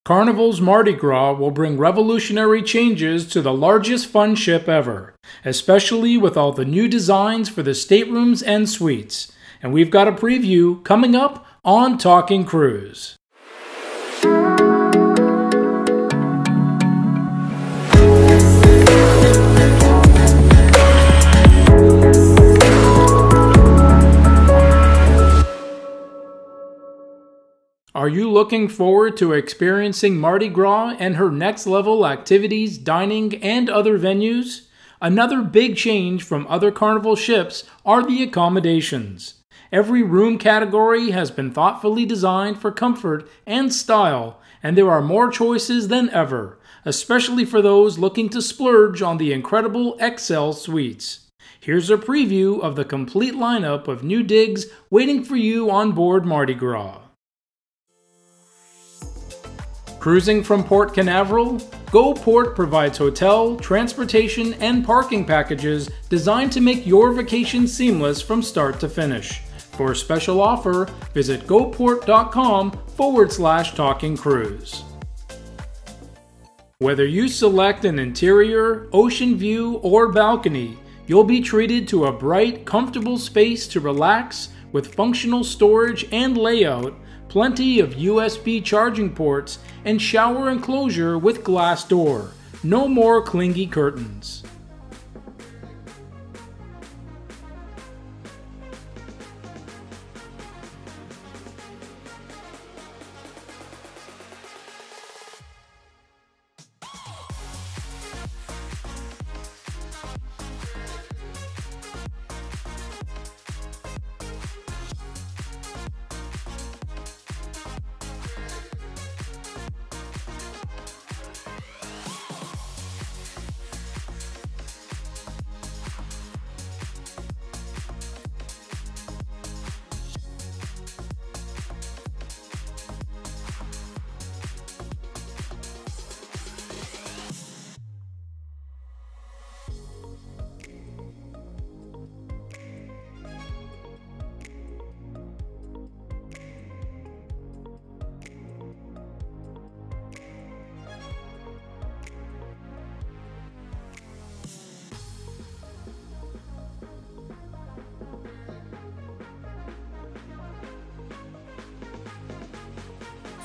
Carnival's Mardi Gras will bring revolutionary changes to the largest fun ship ever, especially with all the new designs for the staterooms and suites. And we've got a preview coming up on Talking Cruise. Are you looking forward to experiencing Mardi Gras and her next level activities, dining, and other venues? Another big change from other Carnival ships are the accommodations. Every room category has been thoughtfully designed for comfort and style, and there are more choices than ever, especially for those looking to splurge on the incredible XL suites. Here's a preview of the complete lineup of new digs waiting for you on board Mardi Gras. Cruising from Port Canaveral? GoPort provides hotel, transportation, and parking packages designed to make your vacation seamless from start to finish. For a special offer, visit goport.com/talkingcruise. Whether you select an interior, ocean view, or balcony, you'll be treated to a bright, comfortable space to relax with functional storage and layout, plenty of USB charging ports, and shower enclosure with glass door. No more clingy curtains.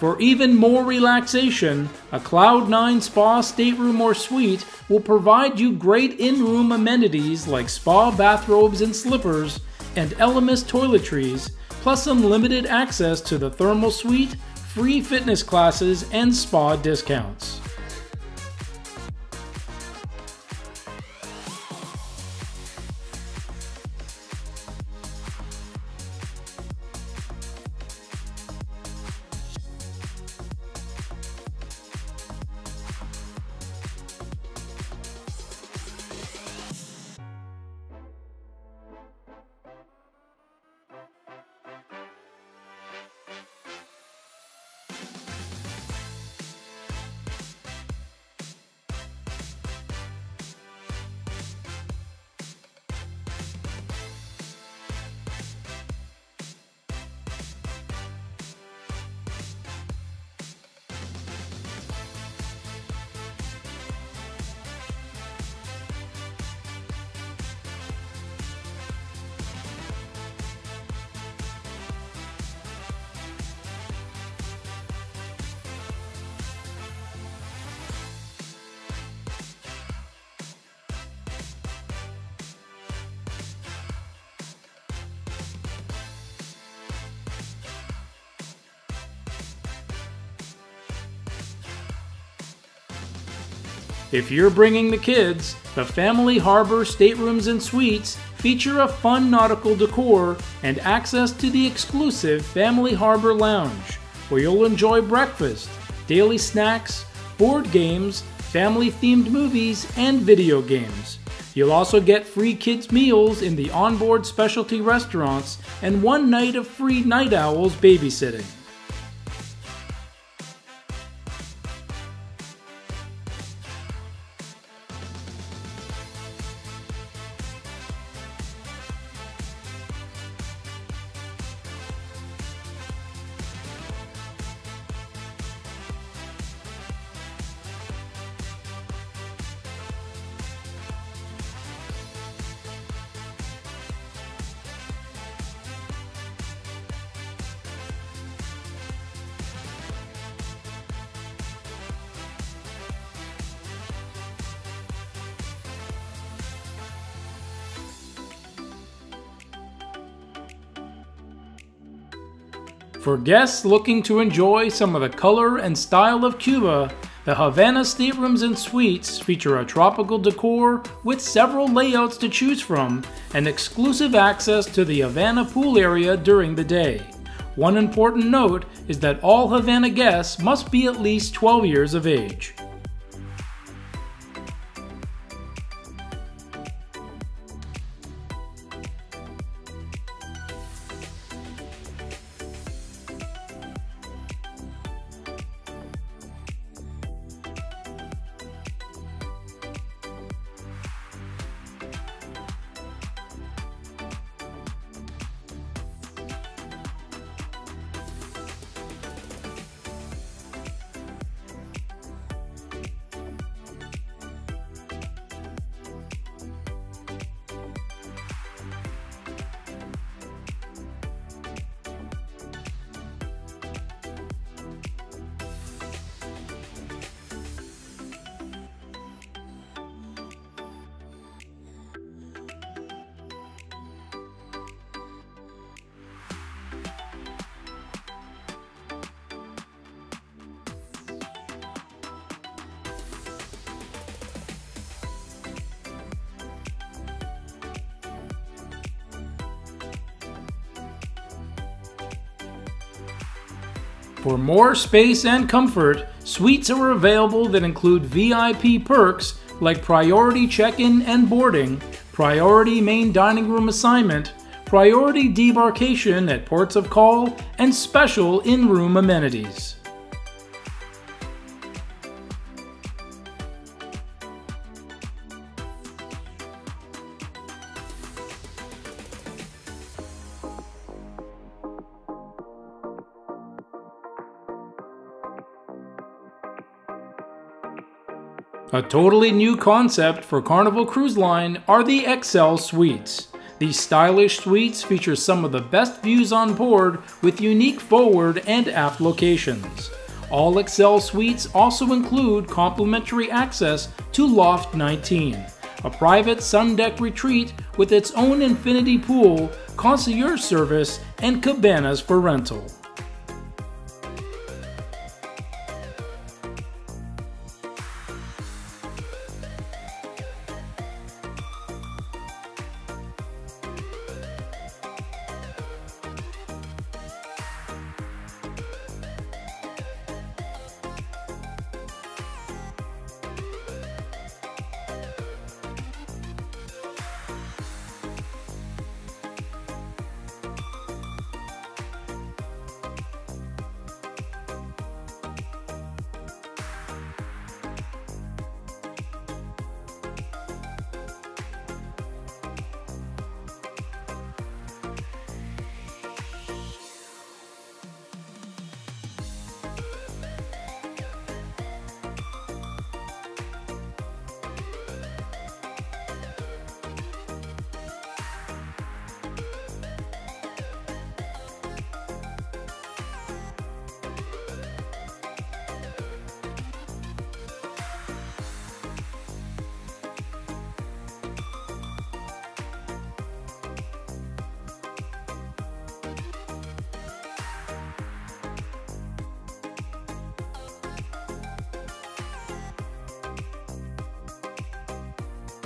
For even more relaxation, a Cloud9 Spa stateroom or suite will provide you great in-room amenities like spa bathrobes and slippers and Elemis toiletries, plus unlimited access to the thermal suite, free fitness classes, and spa discounts. If you're bringing the kids, the Family Harbor Staterooms and Suites feature a fun nautical decor and access to the exclusive Family Harbor Lounge, where you'll enjoy breakfast, daily snacks, board games, family-themed movies, and video games. You'll also get free kids' meals in the onboard specialty restaurants and one night of free Night Owls babysitting. For guests looking to enjoy some of the color and style of Cuba, the Havana Staterooms and Suites feature a tropical decor with several layouts to choose from and exclusive access to the Havana pool area during the day. One important note is that all Havana guests must be at least 12 years of age. For more space and comfort, suites are available that include VIP perks like priority check-in and boarding, priority main dining room assignment, priority debarkation at ports of call, and special in-room amenities. A totally new concept for Carnival Cruise Line are the XL Suites. These stylish suites feature some of the best views on board with unique forward and aft locations. All XL Suites also include complimentary access to Loft 19, a private sun deck retreat with its own infinity pool, concierge service, and cabanas for rental.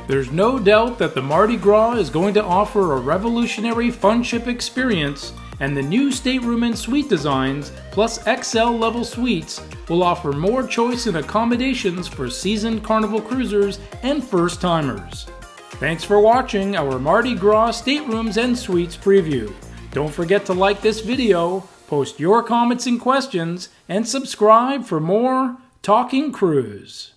There's no doubt that the Mardi Gras is going to offer a revolutionary fun ship experience, and the new stateroom and suite designs, plus XL level suites, will offer more choice in accommodations for seasoned Carnival cruisers and first-timers. Thanks for watching our Mardi Gras staterooms and suites preview. Don't forget to like this video, post your comments and questions, and subscribe for more Talking Cruise.